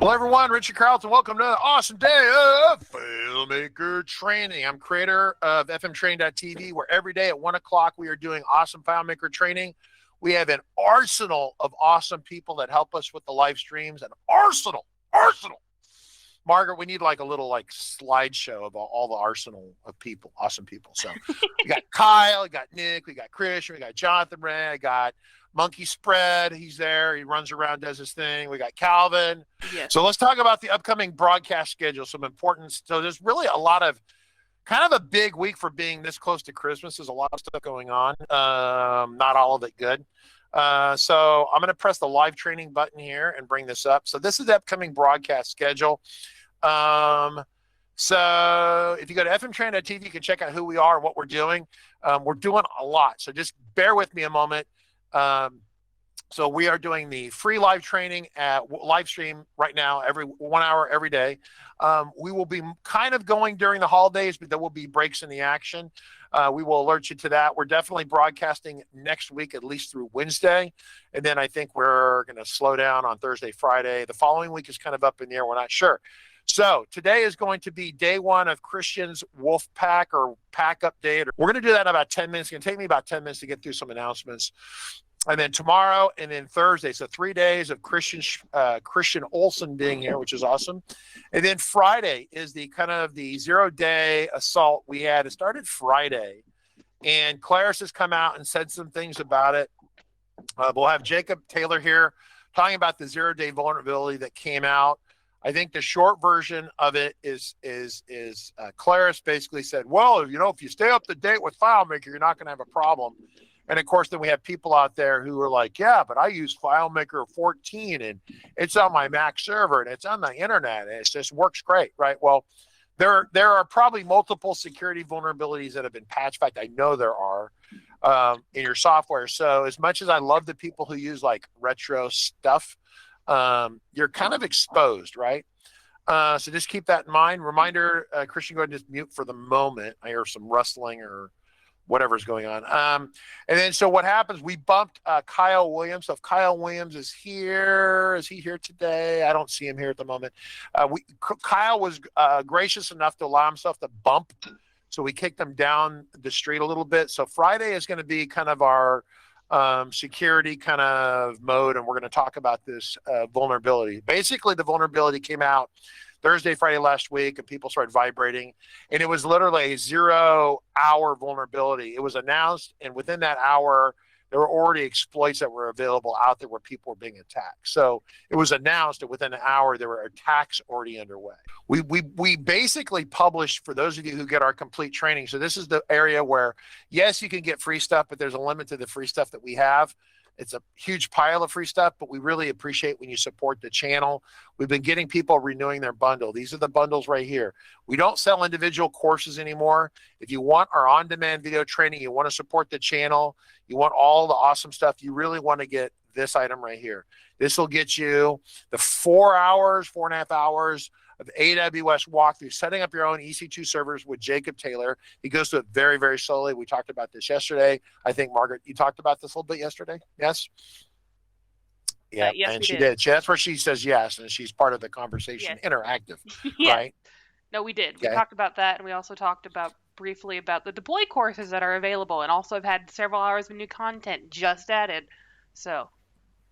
Hello, everyone. Richard Carlton. Welcome to an awesome day of FileMaker Training. I'm creator of fmtraining.tv, where every day at 1 o'clock we are doing awesome FileMaker training. We have an arsenal of awesome people that help us with the live streams. An arsenal. Margaret, we need like a little slideshow of all the arsenal of people, awesome people. So we got Kyle, we got Nick, we got Kristian, we got Jonathan Ray, I got Monkey Spread. He's there. He runs around, does his thing. We got Calvin. Yes. So let's talk about the upcoming broadcast schedule. Some important. So there's really a lot of kind of a big week for being this close to Christmas. There's a lot of stuff going on. Not all of it good. So I'm going to press the live training button here and bring this up. So this is the upcoming broadcast schedule. So if you go to fmtraining.tv, you can check out who we are and what we're doing. We're doing a lot. So just bear with me a moment. So we are doing the free live training at live stream right now, every 1 hour, every day. We will be kind of going during the holidays, but there will be breaks in the action. We will alert you to that. We're definitely broadcasting next week, at least through Wednesday. And then I think we're going to slow down on Thursday, Friday. The following week is kind of up in the air. We're not sure. So today is going to be day one of Kristian's Wolfpack or pack update. We're going to do that in about 10 minutes. It's going to take me about 10 minutes to get through some announcements. And then tomorrow and then Thursday. So 3 days of Kristian Olsen being here, which is awesome. And then Friday is the kind of the 0-day assault we had. It started Friday. And Claris has come out and said some things about it. We'll have Jacob Taylor here talking about the 0-day vulnerability that came out. I think the short version of it is Claris basically said, well, if you stay up to date with FileMaker, you're not going to have a problem. And of course, then we have people out there who are like, yeah, but I use FileMaker 14 and it's on my Mac server and it's on the internet and it just works great, right? Well, there are probably multiple security vulnerabilities that have been patched. In fact, I know there are in your software. So as much as I love the people who use like retro stuff, you're kind of exposed, right? So just keep that in mind. Reminder, Kristian, go ahead and just mute for the moment. I hear some rustling or whatever's going on. And then, so what happens, we bumped Kyle Williams. So if Kyle Williams is here, is he here today? I don't see him here at the moment. Kyle was gracious enough to allow himself to bump. So we kicked him down the street a little bit. So Friday is going to be kind of our security kind of mode, and we're going to talk about this vulnerability. Basically, the vulnerability came out Thursday, Friday last week, and people started vibrating, and it was literally a 0-hour vulnerability. It was announced, and within that hour, there were already exploits that were available out there where people were being attacked. So it was announced that within an hour, there were attacks already underway. We basically published, for those of you who get our complete training, so this is the area where, yes, you can get free stuff, but there's a limit to the free stuff that we have. It's a huge pile of free stuff, but we really appreciate when you support the channel. We've been getting people renewing their bundle. These are the bundles right here. We don't sell individual courses anymore. If you want our on-demand video training, you want to support the channel, you want all the awesome stuff, you really want to get this item right here. This will get you the 4.5 hours of AWS walkthrough, setting up your own EC2 servers with Jacob Taylor. He goes through it very, very slowly. We talked about this yesterday. I think, Margaret, you talked about this a little bit yesterday? Yes? Yeah, yes, and she did. That's where she says yes, and she's part of the conversation, yes. Interactive, yes. Right? No, we did. Okay. We talked about that, and we also talked about briefly about the deploy courses that are available, and also have had several hours of new content just added. So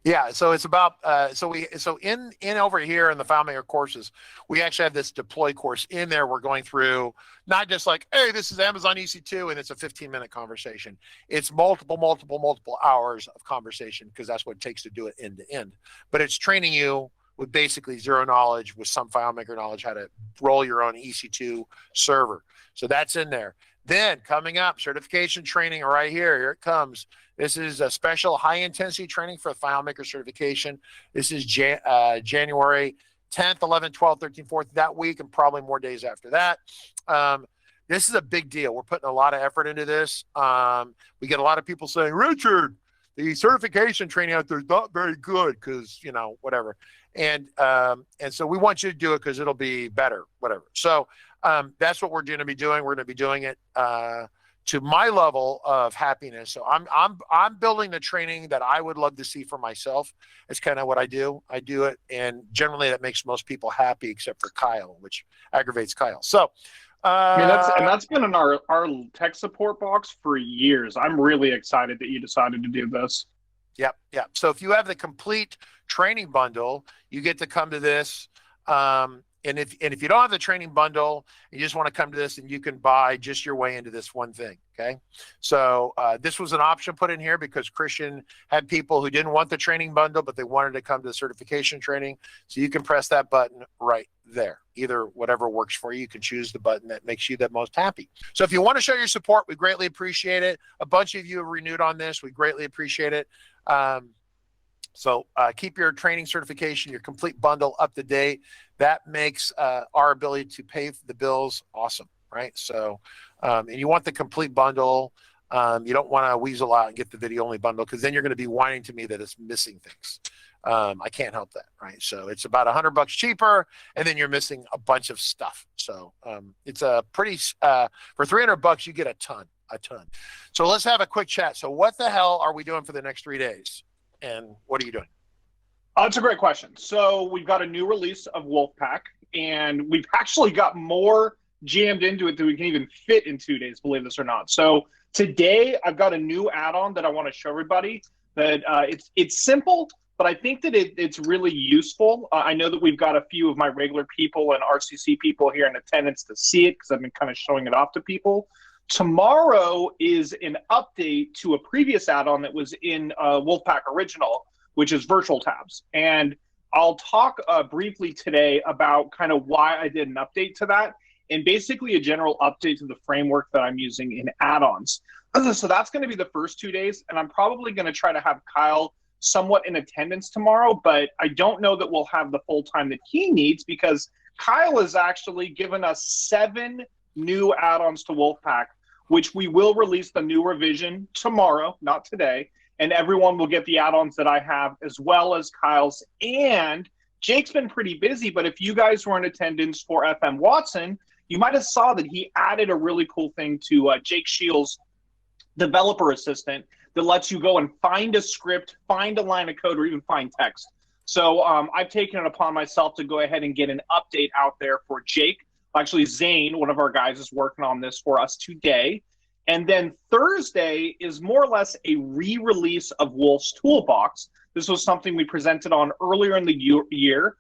yeah, so it's about so in over here in the FileMaker courses, we actually have this deploy course in there. We're going through not just like, hey, this is Amazon EC2 and it's a 15-minute conversation. It's multiple hours of conversation, because that's what it takes to do it end to end. But it's training you with basically zero knowledge with some FileMaker knowledge how to roll your own EC2 server. So that's in there. Then coming up, certification training right here. Here it comes. This is a special high-intensity training for FileMaker certification. This is January 10th, 11th, 12th, 13th, 14th, that week, and probably more days after that. This is a big deal. We're putting a lot of effort into this. We get a lot of people saying, Richard, the certification training out there is not very good because, whatever. And so we want you to do it because it'll be better, whatever. So that's what we're going to be doing. We're going to be doing it to my level of happiness. So I'm building the training that I would love to see for myself. It's kind of what I do. I do it, and generally that makes most people happy except for Kyle, which aggravates Kyle. So I mean, that's been in our tech support box for years. I'm really excited that you decided to do this. Yep. So if you have the complete training bundle, you get to come to this. And if you don't have the training bundle, you just want to come to this, and you can buy just your way into this one thing. Okay. So this was an option put in here because Kristian had people who didn't want the training bundle, but they wanted to come to the certification training. So you can press that button right there. Either whatever works for you, you can choose the button that makes you the most happy. So if you want to show your support, we greatly appreciate it. A bunch of you have renewed on this. We greatly appreciate it. So keep your training certification, your complete bundle up to date. That makes our ability to pay the bills awesome, right? So, and you want the complete bundle. You don't want to weasel out and get the video only bundle, because then you're going to be whining to me that it's missing things. I can't help that, right? So it's about $100 cheaper, and then you're missing a bunch of stuff. So it's a pretty for $300 you get a ton. So let's have a quick chat. So what the hell are we doing for the next 3 days? And what are you doing? That's a great question. So we've got a new release of Wolfpack, and we've actually got more jammed into it than we can even fit in 2 days, believe this or not. So today I've got a new add-on that I want to show everybody. That it's simple, but I think that it's really useful. I know that we've got a few of my regular people and RCC people here in attendance to see it, because I've been kind of showing it off to people. Tomorrow is an update to a previous add-on that was in Wolfpack Original, which is virtual tabs. And I'll talk briefly today about kind of why I did an update to that, and basically a general update to the framework that I'm using in add-ons. So that's going to be the first 2 days, and I'm probably going to try to have Kyle somewhat in attendance tomorrow, but I don't know that we'll have the full time that he needs, because Kyle has actually given us 7 new add-ons to Wolfpack, which we will release the new revision tomorrow, not today, and everyone will get the add-ons that I have, as well as Kyle's. And Jake's been pretty busy, but if you guys were in attendance for FM Watson, you might have saw that he added a really cool thing to Jake Shields' developer assistant that lets you go and find a script, find a line of code, or even find text. So I've taken it upon myself to go ahead and get an update out there for Jake. Actually, Zane, one of our guys, is working on this for us today. And then Thursday is more or less a re-release of Wolf's Toolbox. This was something we presented on earlier in the year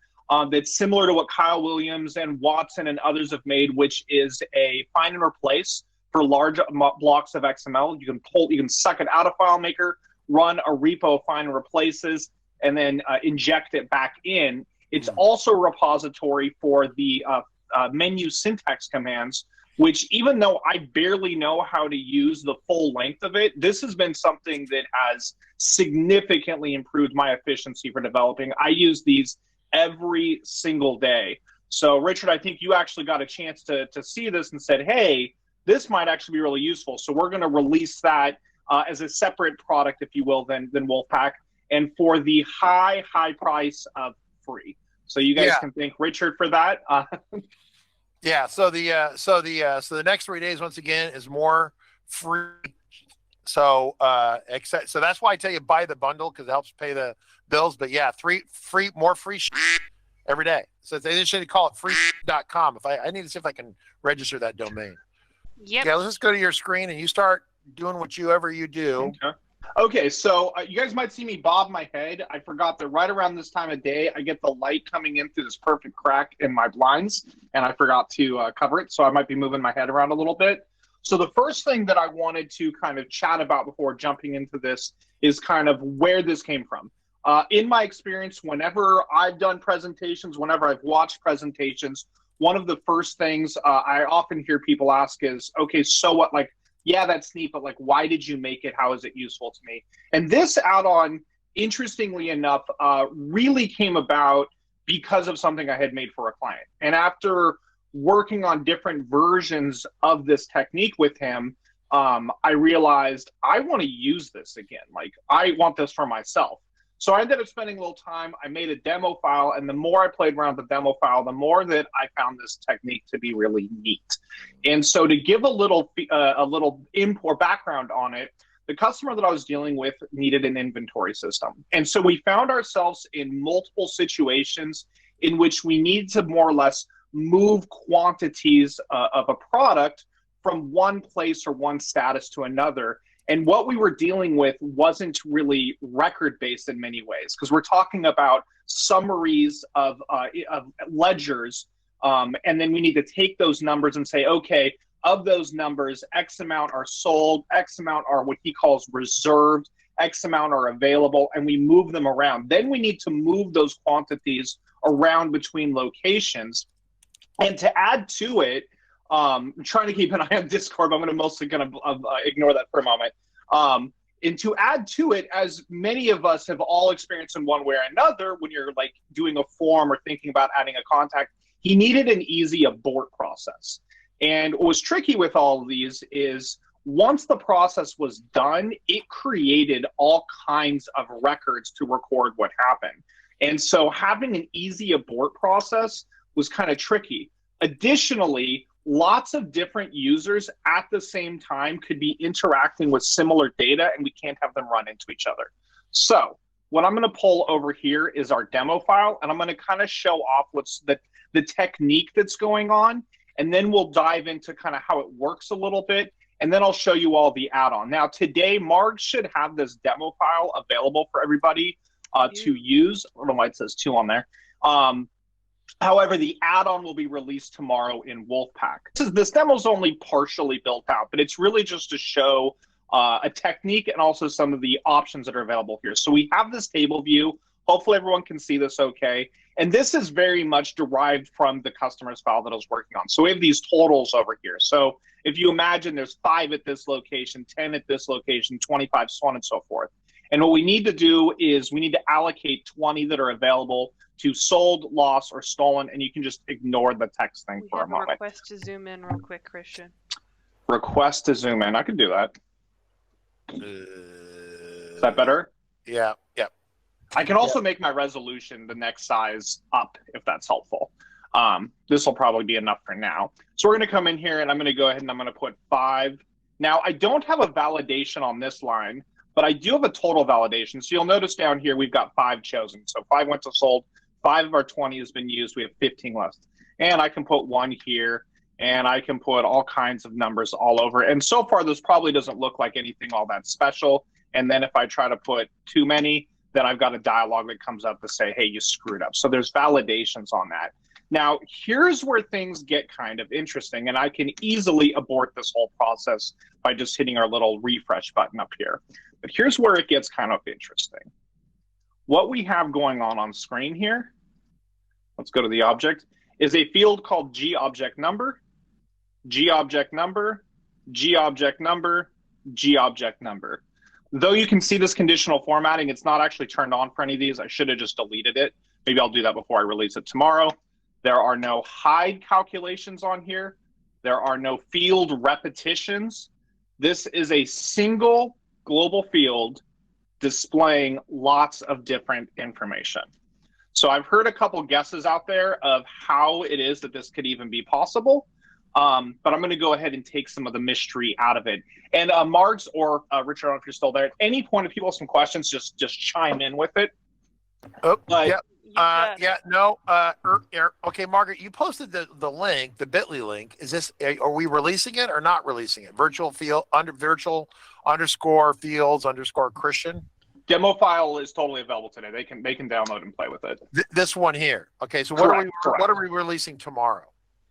that's similar to what Kyle Williams and Watson and others have made, which is a find and replace for large blocks of XML. You can suck it out of FileMaker, run a repo, find and replaces, and then inject it back in. It's also a repository for the menu syntax commands, which, even though I barely know how to use the full length of it, this has been something that has significantly improved my efficiency for developing. I use these every single day. So, Richard, I think you actually got a chance to see this and said, hey, this might actually be really useful. So we're going to release that as a separate product, if you will, than Wolfpack, and for the high price of free. So you guys can thank Richard for that. Yeah. So the next 3 days, once again, is more free. So so that's why I tell you buy the bundle, because it helps pay the bills. But yeah, more free every day. So they should call it free.com. If I need to see if I can register that domain. Yep. Yeah. Let's just go to your screen and you start doing whatever you do. Okay, so you guys might see me bob my head. I forgot that right around this time of day, I get the light coming in through this perfect crack in my blinds, and I forgot to cover it, so I might be moving my head around a little bit. So the first thing that I wanted to kind of chat about before jumping into this is kind of where this came from. In my experience, whenever I've done presentations, whenever I've watched presentations, one of the first things I often hear people ask is, okay, so what, like, yeah, that's neat, but like, why did you make it? How is it useful to me? And this add-on, interestingly enough, really came about because of something I had made for a client. And after working on different versions of this technique with him, I realized I want to use this again. Like, I want this for myself. So I ended up spending a little time. I made a demo file, and the more I played around with the demo file, the more that I found this technique to be really neat. And so to give a little import background on it, the customer that I was dealing with needed an inventory system. And so we found ourselves in multiple situations in which we need to more or less move quantities of a product from one place or one status to another. And what we were dealing with wasn't really record-based in many ways, because we're talking about summaries of ledgers, and then we need to take those numbers and say, okay, of those numbers, X amount are sold, X amount are what he calls reserved, X amount are available, and we move them around. Then we need to move those quantities around between locations. And to add to it, I'm trying to keep an eye on Discord, but I'm mostly going to ignore that for a moment. And to add to it, as many of us have all experienced in one way or another, when you're like doing a form or thinking about adding a contact, he needed an easy abort process. And what was tricky with all of these is once the process was done, it created all kinds of records to record what happened. And so having an easy abort process was kind of tricky. Additionally, lots of different users at the same time could be interacting with similar data, and we can't have them run into each other. So what I'm going to pull over here is our demo file, and I'm going to kind of show off what's the technique that's going on, and then we'll dive into kind of how it works a little bit, and then I'll show you all the add-on. Now, today, Marg should have this demo file available for everybody to use. I don't know why it says 2 on there. However, the add-on will be released tomorrow in Wolfpack. This demo is only partially built out, but it's really just to show a technique and also some of the options that are available here. So we have this table view. Hopefully everyone can see this okay. And this is very much derived from the customer's file that I was working on. So we have these totals over here. So if you imagine there's 5 at this location, 10 at this location, 25, so on and so forth. And what we need to do is we need to allocate 20 that are available to sold, lost, or stolen, and you can just ignore the text thing for a moment. Request to zoom in real quick, Kristian. Request to zoom in. I can do that. Is that better? Yeah. I can also make my resolution the next size up if that's helpful. This will probably be enough for now. So we're going to come in here, and I'm going to go ahead and I'm going to put 5. Now, I don't have a validation on this line, but I do have a total validation. So you'll notice down here we've got 5 chosen. So 5 went to sold. 5 of our 20 has been used. We have 15 left. And I can put 1 here, and I can put all kinds of numbers all over. And so far, this probably doesn't look like anything all that special. And then if I try to put too many, then I've got a dialog that comes up to say, hey, you screwed up. So there's validations on that. Now, here's where things get kind of interesting, and I can easily abort this whole process by just hitting our little refresh button up here. But here's where it gets kind of interesting. What we have going on screen here, let's go to the object, is a field called gObjectNumber, gObjectNumber, gObjectNumber, gObjectNumber. Though you can see this conditional formatting, it's not actually turned on for any of these. I should have just deleted it. Maybe I'll do that before I release it tomorrow. There are no hide calculations on here. There are no field repetitions. This is a single global field displaying lots of different information. So I've heard a couple guesses out there of how it is that this could even be possible. But I'm going to go ahead and take some of the mystery out of it. And Margs or Richard, I don't know if you're still there, at any point, if people have some questions, just chime in with it. Oh, okay, Margaret, you posted the link, the bit.ly link. Is this, are we releasing it or not releasing it? Virtual underscore fields underscore Kristian. Demo file is totally available today. They can download and play with it. This one here. Okay, so Correct. What are we releasing tomorrow?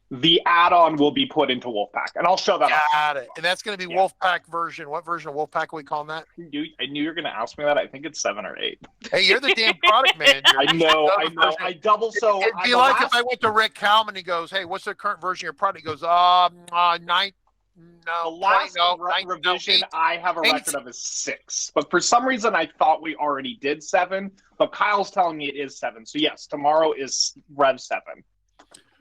The add-on will be put into Wolfpack, and I'll show that. Got it. And that's going to be Wolfpack version. What version of Wolfpack are we calling that? I knew you were going to ask me that. I think it's 7 or 8. Hey, you're the damn product manager. I know. I double so. It'd be like if I went to Rick Kalman, he goes, "Hey, what's the current version of your product?" He goes, 9. No, the last revision I have a record of is 6, but for some reason I thought we already did 7. But Kyle's telling me it is 7. So yes, tomorrow is Rev 7.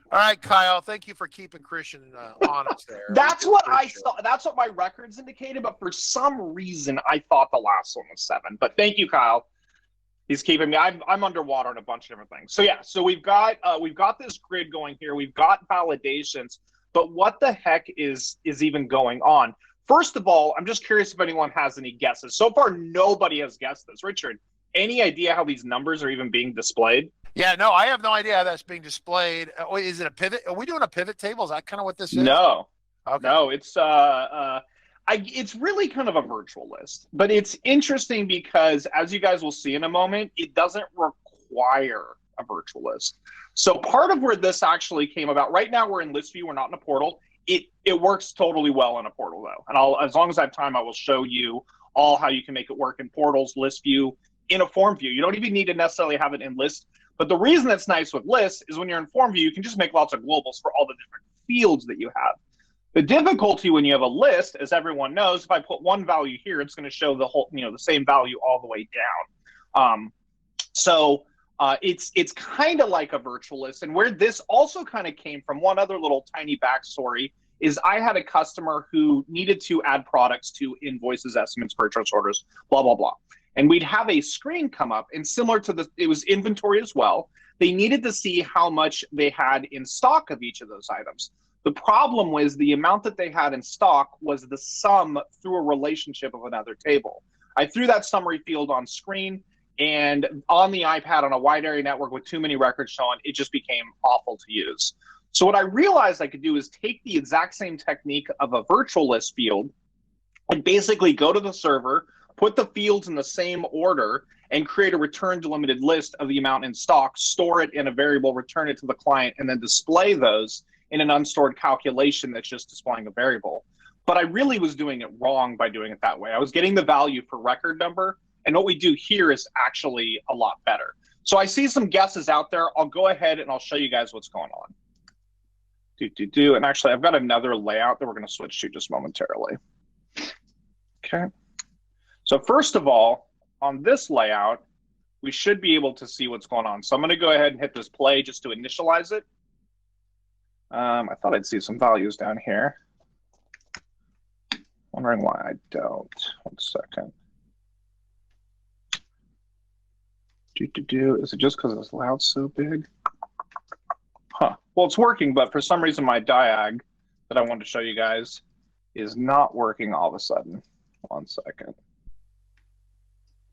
All right, Kyle. Thank you for keeping Kristian honest there. That's what I thought. That's what my records indicated. But for some reason, I thought the last one was 7. But thank you, Kyle. He's keeping me. I'm underwater on a bunch of different things. So yeah, so we've got this grid going here. We've got validations, but what the heck is even going on? First of all, I'm just curious if anyone has any guesses. So far, nobody has guessed this. Richard, any idea how these numbers are even being displayed? Yeah, no, I have no idea how that's being displayed. Is it a pivot? Are we doing a pivot table? Is that kind of what this is? No. Okay. No, it's it's really kind of a virtual list, but it's interesting because, as you guys will see in a moment, it doesn't require a virtual list. So part of where this actually came about, right now we're in list view, we're not in a portal. It works totally well in a portal though, and as long as I have time, I will show you all how you can make it work in portals, list view, in a form view. You don't even need to necessarily have it in list, but the reason that's nice with lists is when you're in form view, you can just make lots of globals for all the different fields that you have. The difficulty when you have a list, as everyone knows, if I put one value here, it's going to show the whole, the same value all the way down. It's kind of like a virtual list. And where this also kind of came from, one other little tiny backstory, is I had a customer who needed to add products to invoices, estimates, purchase orders, blah, blah, blah. And we'd have a screen come up, and similar to it was inventory as well. They needed to see how much they had in stock of each of those items. The problem was the amount that they had in stock was the sum through a relationship of another table. I threw that summary field on screen, and on the iPad on a wide area network with too many records shown, it just became awful to use. So what I realized I could do is take the exact same technique of a virtual list field and basically go to the server, put the fields in the same order, and create a return delimited list of the amount in stock, store it in a variable, return it to the client, and then display those in an unstored calculation that's just displaying a variable. But I really was doing it wrong by doing it that way. I was getting the value for record number, and what we do here is actually a lot better. So I see some guesses out there. I'll go ahead and I'll show you guys what's going on. And actually, I've got another layout that we're going to switch to just momentarily. Okay. So first of all, on this layout, we should be able to see what's going on. So I'm going to go ahead and hit this play just to initialize it. I thought I'd see some values down here. Wondering why I don't. 1 second. Is it just because this layout's so big? Huh. Well, it's working, but for some reason my diag that I wanted to show you guys is not working all of a sudden. 1 second.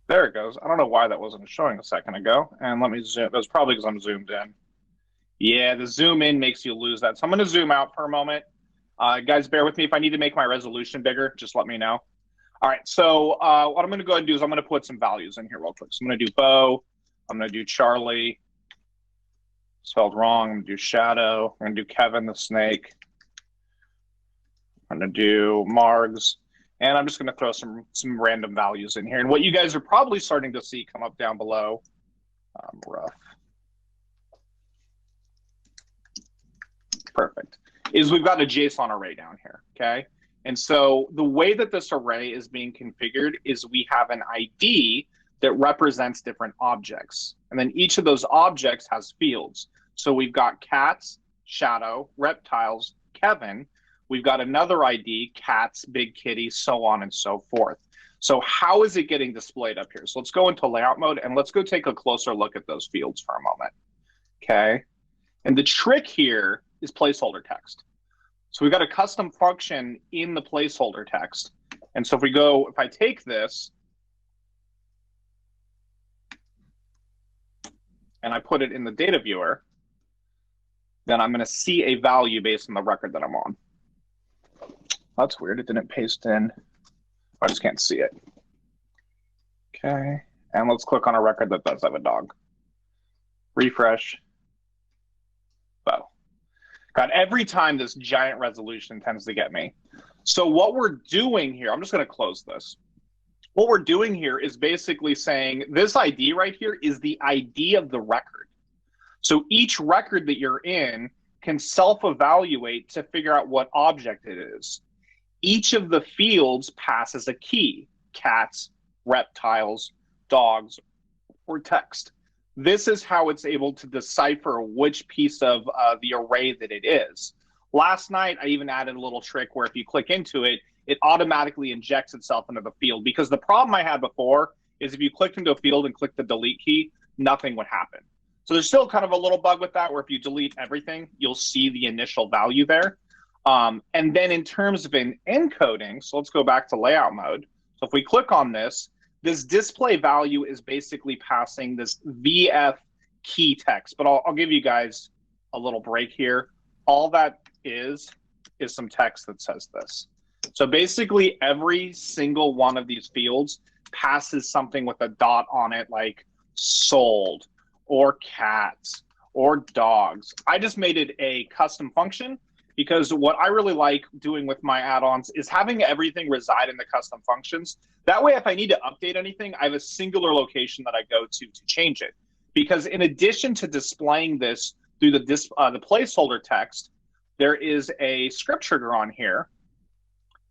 There it goes. I don't know why that wasn't showing a second ago. And let me zoom. That's probably because I'm zoomed in. Yeah, the zoom in makes you lose that. So I'm going to zoom out for a moment. Guys, bear with me. If I need to make my resolution bigger, just let me know. All right, so what I'm going to go ahead and do is I'm going to put some values in here real quick. So I'm going to do Bo. I'm going to do Charlie. Spelled wrong. I'm going to do Shadow. I'm going to do Kevin the Snake. I'm going to do Margs. And I'm just going to throw some random values in here. And what you guys are probably starting to see come up down below, rough. Perfect. Is we've got a JSON array down here, okay? And so the way that this array is being configured is we have an ID that represents different objects. And then each of those objects has fields. So we've got cats, Shadow, reptiles, Kevin. We've got another ID, cats, big kitty, so on and so forth. So how is it getting displayed up here? So let's go into layout mode and let's go take a closer look at those fields for a moment, okay? And the trick here is placeholder text. So we've got a custom function in the placeholder text. And so if I take this and I put it in the data viewer, then I'm going to see a value based on the record that I'm on. That's weird. It didn't paste in. I just can't see it. Okay. And let's click on a record that does have a dog. Refresh. Wow. God, every time this giant resolution tends to get me. So what we're doing here, I'm just going to close this. What we're doing here is basically saying this ID right here is the ID of the record. So each record that you're in can self-evaluate to figure out what object it is. Each of the fields passes a key, cats, reptiles, dogs, or text. This is how it's able to decipher which piece of the array that it is. Last night, I even added a little trick where if you click into it, it automatically injects itself into the field. Because the problem I had before is if you clicked into a field and clicked the delete key, nothing would happen. So there's still kind of a little bug with that, where if you delete everything, you'll see the initial value there. And then in terms of an encoding, so let's go back to layout mode. So if we click on this display value is basically passing this VF key text, but I'll give you guys a little break here. All that is some text that says this. So basically every single one of these fields passes something with a dot on it, like sold or cats or dogs. I just made it a custom function because what I really like doing with my add-ons is having everything reside in the custom functions. That way, if I need to update anything, I have a singular location that I go to change it. Because in addition to displaying this through the placeholder text, there is a script trigger on here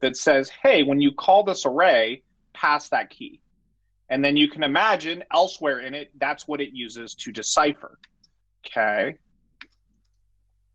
that says, hey, when you call this array, pass that key. And then you can imagine elsewhere in it, that's what it uses to decipher. Okay.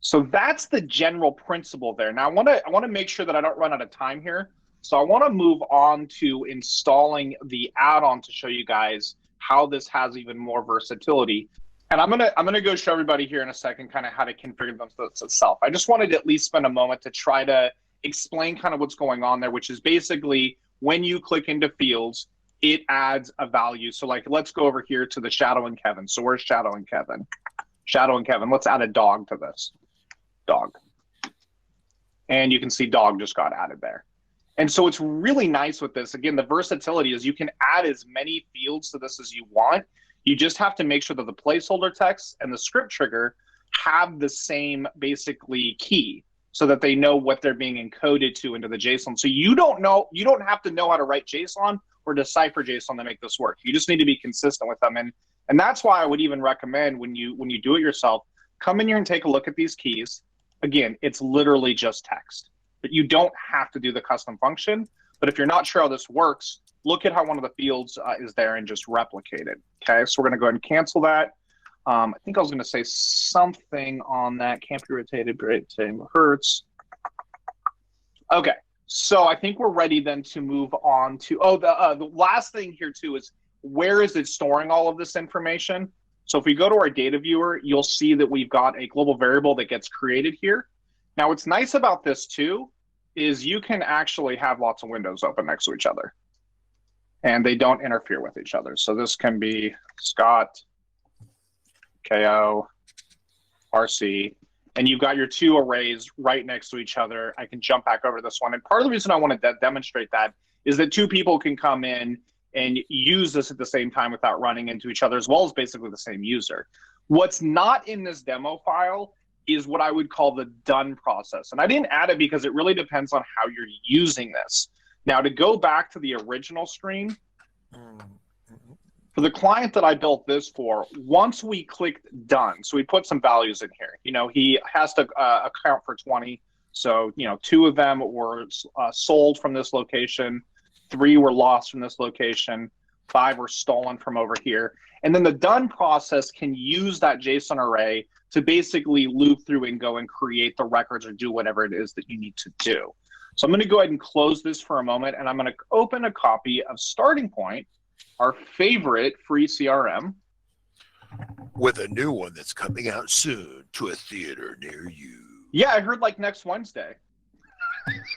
So that's the general principle there. Now I want to make sure that I don't run out of time here. So I want to move on to installing the add-on to show you guys how this has even more versatility. And I'm gonna go show everybody here in a second kind of how to configure them itself. I just wanted to at least spend a moment to try to explain kind of what's going on there, which is basically when you click into fields, it adds a value. So like, let's go over here to the Shadow and Kevin. So where's Shadow and Kevin? Shadow and Kevin, let's add a dog to this. Dog. And you can see dog just got added there. And so it's really nice with this. Again, the versatility is you can add as many fields to this as you want. You just have to make sure that the placeholder text and the script trigger have the same basically key so that they know what they're being encoded to into the JSON. So you don't have to know how to write JSON or decipher JSON to make this work. You just need to be consistent with them. And that's why I would even recommend when you do it yourself, come in here and take a look at these keys. Again, it's literally just text, but you don't have to do the custom function. But if you're not sure how this works, look at how one of the fields is there and just replicate it. Okay, so we're going to go ahead and cancel that. I think I was going to say something on that. Can't be rotated, great, same hertz. Okay, so I think we're ready then to move on to, the last thing here too is where is it storing all of this information? So if we go to our data viewer, you'll see that we've got a global variable that gets created here. Now, what's nice about this too is you can actually have lots of windows open next to each other and they don't interfere with each other. So this can be Scott, KO, RC, and you've got your two arrays right next to each other. I can jump back over to this one. And part of the reason I want to demonstrate that is that two people can come in and use this at the same time without running into each other, as well as basically the same user. What's not in this demo file is what I would call the done process. And I didn't add it because it really depends on how you're using this. Now, to go back to the original screen, for the client that I built this for, once we clicked done, so we put some values in here. You know, he has to account for 20. So, you know, 2 of them were sold from this location. 3 were lost from this location, 5 were stolen from over here. And then the done process can use that JSON array to basically loop through and go and create the records or do whatever it is that you need to do. So I'm going to go ahead and close this for a moment, and I'm going to open a copy of Starting Point, our favorite free CRM. With a new one that's coming out soon to a theater near you. Yeah, I heard like next Wednesday.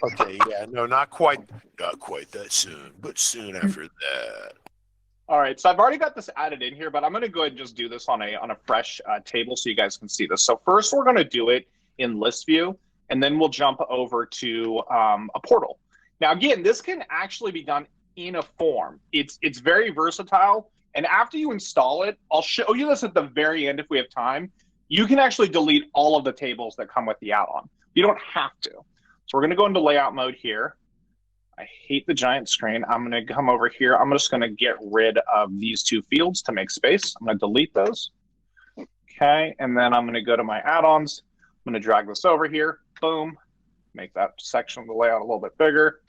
Okay, yeah, no, not quite that soon, but soon after that. All right, so I've already got this added in here, but I'm going to go ahead and just do this on a fresh table so you guys can see this. So first, we're going to do it in list view, and then we'll jump over to a portal. Now, again, this can actually be done in a form. It's very versatile, and after you install it, I'll show you this at the very end if we have time. You can actually delete all of the tables that come with the add-on. You don't have to. So we're going to go into layout mode here. I hate the giant screen. I'm going to come over here. I'm just going to get rid of these 2 fields to make space. I'm going to delete those. Okay, and then I'm going to go to my add-ons. I'm going to drag this over here. Boom. Make that section of the layout a little bit bigger.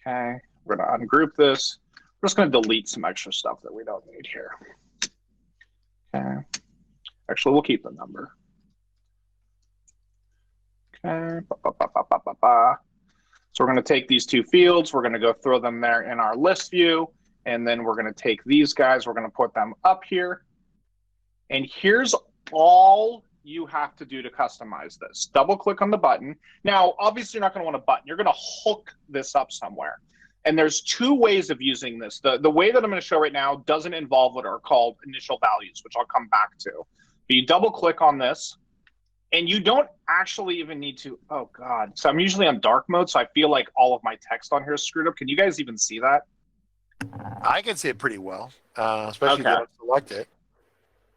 Okay, we're going to ungroup this. We're just going to delete some extra stuff that we don't need here. Okay. Actually, we'll keep the number. Okay. So we're going to take these 2 fields. We're going to go throw them there in our list view. And then we're going to take these guys, we're going to put them up here. And here's all you have to do to customize this. Double click on the button. Now, obviously, you're not going to want a button. You're going to hook this up somewhere. And there's two ways of using this. The way that I'm going to show right now doesn't involve what are called initial values, which I'll come back to. But you double click on this, and you don't actually even need to, oh God. So I'm usually on dark mode, so I feel like all of my text on here is screwed up. Can you guys even see that? I can see it pretty well, especially if you don't select it.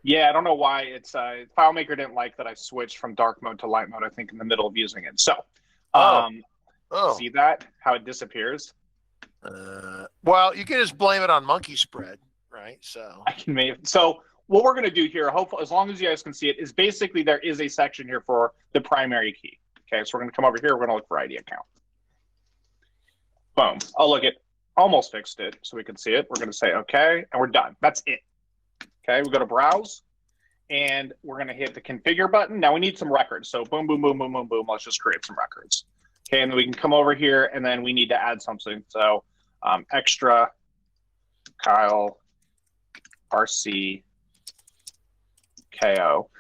Yeah, I don't know why it's FileMaker didn't like that I switched from dark mode to light mode, I think, in the middle of using it. So, see that? How it disappears? Well, you can just blame it on monkey spread, right? So I can so what we're going to do here, hopefully, as long as you guys can see it, is basically there is a section here for the primary key. Okay, so we're going to come over here. We're going to look for ID account. Boom. Oh, look, it almost fixed it so we can see it. We're going to say OK, and we're done. That's it. Okay, we go to Browse, and we're going to hit the Configure button. Now we need some records. So boom, boom, boom, boom, boom, boom. Let's just create some records. Okay, and then we can come over here, and then we need to add something. So extra Kyle RC KO.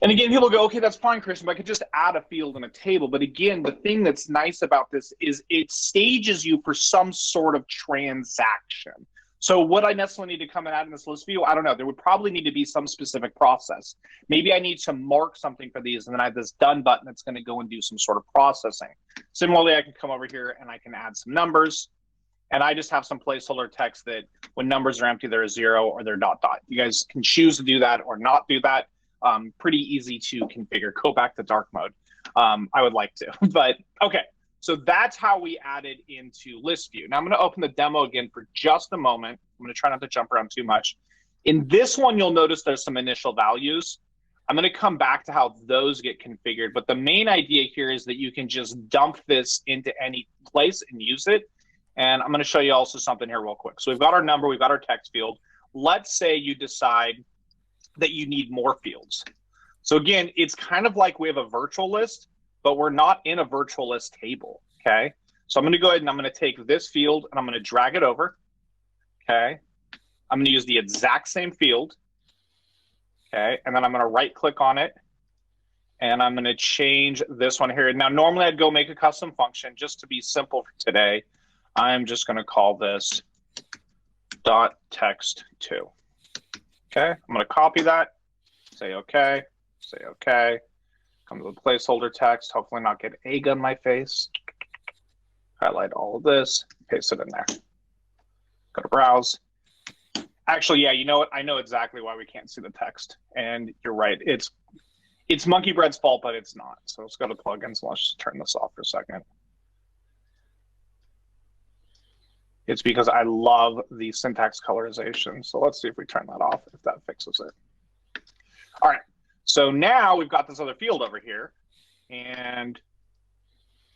And again, people go, okay, that's fine, Kristian, but I could just add a field in a table. But again, the thing that's nice about this is it stages you for some sort of transaction. So would I necessarily need to come and add in this list view? I don't know. There would probably need to be some specific process. Maybe I need to mark something for these, and then I have this done button that's going to go and do some sort of processing. Similarly, I can come over here and I can add some numbers, and I just have some placeholder text that when numbers are empty, they're a 0 or they're ... You guys can choose to do that or not do that. Pretty easy to configure. Go back to dark mode. I would like to, but okay. So that's how we added into list view. Now I'm going to open the demo again for just a moment. I'm going to try not to jump around too much. In this one, you'll notice there's some initial values. I'm going to come back to how those get configured. But the main idea here is that you can just dump this into any place and use it. And I'm going to show you also something here real quick. So we've got our number, we've got our text field. Let's say you decide that you need more fields. So again, it's kind of like we have a virtual list, but we're not in a virtual list table, okay? So I'm going to go ahead and I'm going to take this field and I'm going to drag it over, okay? I'm going to use the exact same field, okay? And then I'm going to right click on it and I'm going to change this one here. Now, normally I'd go make a custom function. Just to be simple for today, I'm just going to call this .text2, okay? I'm going to copy that, say okay, say okay. Come to the placeholder text, hopefully not get egg on my face. Highlight all of this, paste it in there. Go to browse. Actually, yeah, you know what? I know exactly why we can't see the text. And you're right, it's Monkey Bread's fault, but it's not. So let's go to plugins. Let's just turn this off for a second. It's because I love the syntax colorization. So let's see if we turn that off, if that fixes it. All right. So now we've got this other field over here, and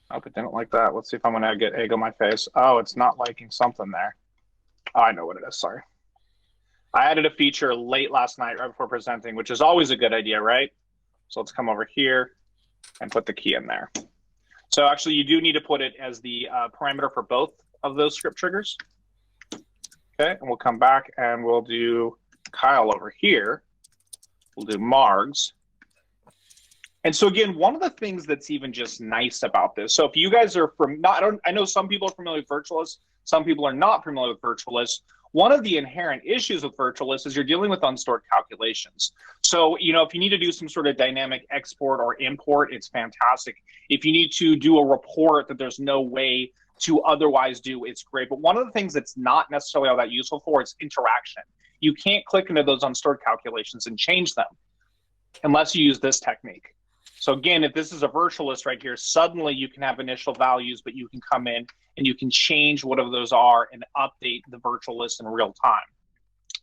I hope it didn't like that. Let's see if I'm going to get egg on my face. Oh, it's not liking something there. Oh, I know what it is. Sorry. I added a feature late last night right before presenting, which is always a good idea, right? So let's come over here and put the key in there. So actually, you do need to put it as the parameter for both of those script triggers. Okay, and we'll come back and we'll do Kyle over here. We'll do Margs. And so again, one of the things that's even just nice about this, so if you guys are I know some people are familiar with virtualists, some people are not familiar with virtualists. One of the inherent issues with virtualists is you're dealing with unstored calculations. So, you know, if you need to do some sort of dynamic export or import, it's fantastic. If you need to do a report that there's no way to otherwise do, it's great. But one of the things that's not necessarily all that useful for is interaction. You can't click into those unstored calculations and change them unless you use this technique. So again, if this is a virtualist right here, suddenly you can have initial values, but you can come in and you can change whatever those are and update the virtual list in real time.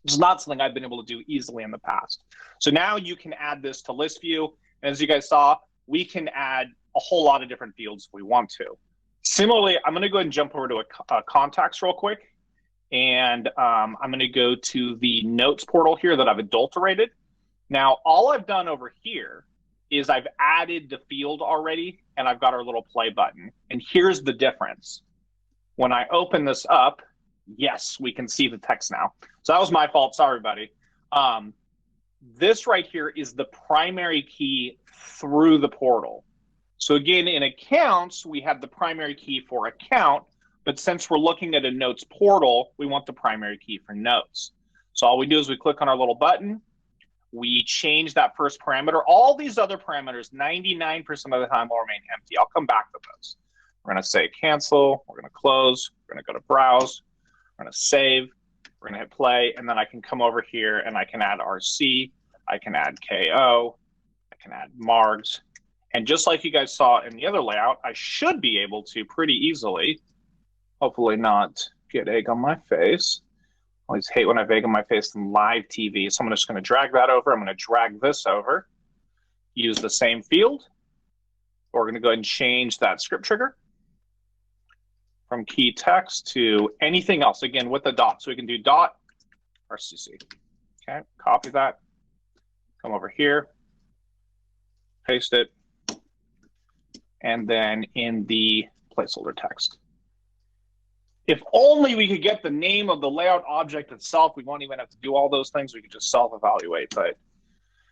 It's not something I've been able to do easily in the past. So now you can add this to list view. And as you guys saw, we can add a whole lot of different fields if we want to. Similarly, I'm going to go ahead and jump over to a contacts real quick. And I'm going to go to the notes portal here that I've adulterated. Now, all I've done over here is I've added the field already, and I've got our little play button. And here's the difference. When I open this up, Yes, we can see the text now. So that was my fault. Sorry, buddy. This right here is the primary key through the portal. So again, in accounts, we have the primary key for account, but since we're looking at a notes portal, we want the primary key for notes. So all we do is we click on our little button, we change that first parameter. All these other parameters, 99% of the time will remain empty. I'll come back to those. We're gonna say cancel, we're gonna close, we're gonna go to browse, we're gonna save, we're gonna hit play, and then I can come over here and I can add RC, I can add KO, I can add margs. And just like you guys saw in the other layout, I should be able to pretty easily, hopefully not get egg on my face. I always hate when I have egg on my face in live TV. So I'm just going to drag that over. I'm going to drag this over, use the same field. We're going to go ahead and change that script trigger from key text to anything else, again, with the dot. So we can do dot RCC. Okay, copy that. Come over here, paste it, and then in the placeholder text. If only we could get the name of the layout object itself, we won't even have to do all those things. We could just self-evaluate. But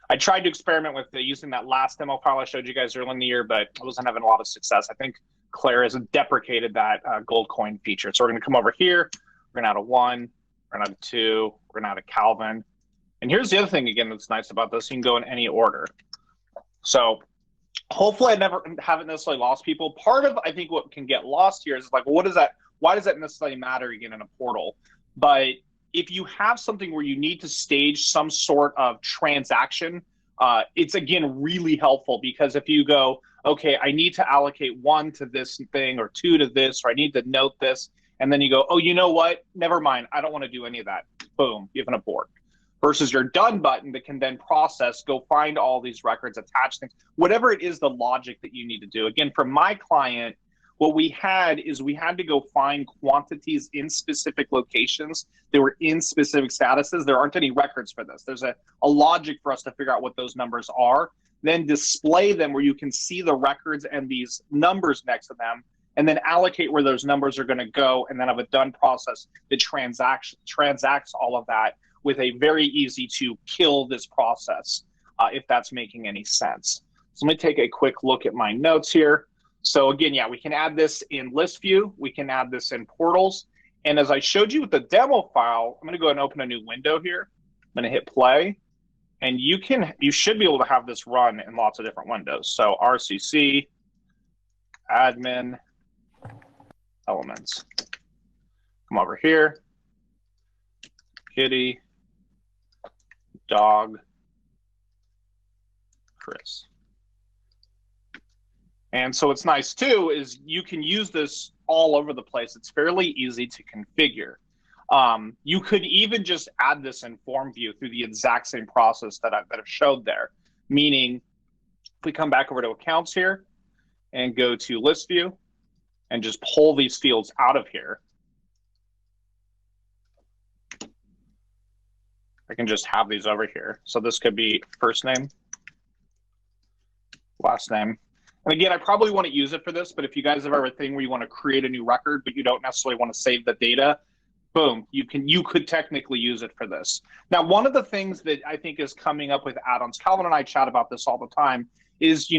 I tried to experiment with using that last demo file I showed you guys earlier in the year, but I wasn't having a lot of success. I think Claire has deprecated that gold coin feature. So we're going to come over here. We're going to add a 1. We're going to add a 2. We're going to add a Calvin. And here's the other thing, again, that's nice about this. You can go in any order. So hopefully I never haven't necessarily lost people. Part of, I think, what can get lost here is like, well, what is that? Why does that necessarily matter again in a portal? But if you have something where you need to stage some sort of transaction, it's again really helpful, because if you go, okay, I need to allocate 1 to this thing or 2 to this, or I need to note this, and then you go, oh, you know what? Never mind. I don't want to do any of that. Boom, you have an abort. Versus your done button that can then process, go find all these records, attach things, whatever it is, the logic that you need to do. Again, for my client, what we had is we had to go find quantities in specific locations. They were in specific statuses. There aren't any records for this. There's a logic for us to figure out what those numbers are, then display them where you can see the records and these numbers next to them, and then allocate where those numbers are going to go, and then have a done process that transacts all of that with a very easy to kill this process, if that's making any sense. So let me take a quick look at my notes here. So again, yeah, we can add this in list view. We can add this in portals. And as I showed you with the demo file, I'm going to go ahead and open a new window here. I'm going to hit play. And you should be able to have this run in lots of different windows. So RCC, admin, elements. Come over here. Kitty, dog, Chris. And so what's nice too is you can use this all over the place. It's fairly easy to configure. You could even just add this in form view through the exact same process that I've showed there. Meaning, if we come back over to accounts here and go to list view and just pull these fields out of here, I can just have these over here. So this could be first name, last name. And again, I probably want to use it for this, but if you guys have ever a thing where you want to create a new record, but you don't necessarily want to save the data, boom, you could technically use it for this. Now, one of the things that I think is coming up with add-ons, Calvin and I chat about this all the time, is,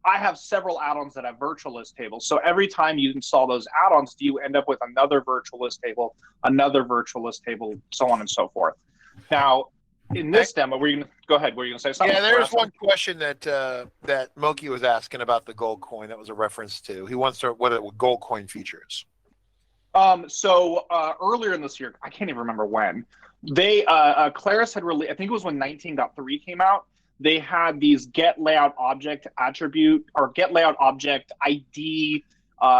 I have several add-ons that have virtual list tables. So every time you install those add-ons, do you end up with another virtual list table, so on and so forth. Now, in this demo, go ahead. Were you going to say something? Yeah, there's one question that that Moki was asking about the gold coin. That was a reference to. He wants to know what a gold coin features. So earlier in this year, I can't even remember when, they Claris had released, I think it was when 19.3 came out. They had these get layout object attribute or get layout object ID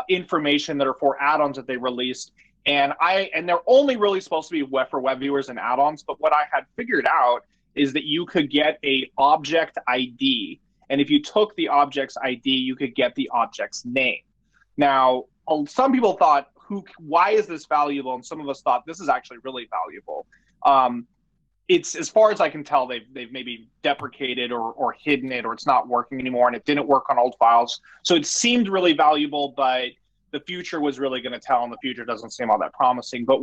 information that are for add-ons that they released. And they're only really supposed to be for web viewers and add-ons. But what I had figured out is that you could get a object ID. And if you took the object's ID, you could get the object's name. Now, some people thought, why is this valuable? And some of us thought this is actually really valuable. It's, as far as I can tell, they've maybe deprecated or hidden it, or it's not working anymore, and it didn't work on old files. So it seemed really valuable, but the future was really going to tell, and the future doesn't seem all that promising. But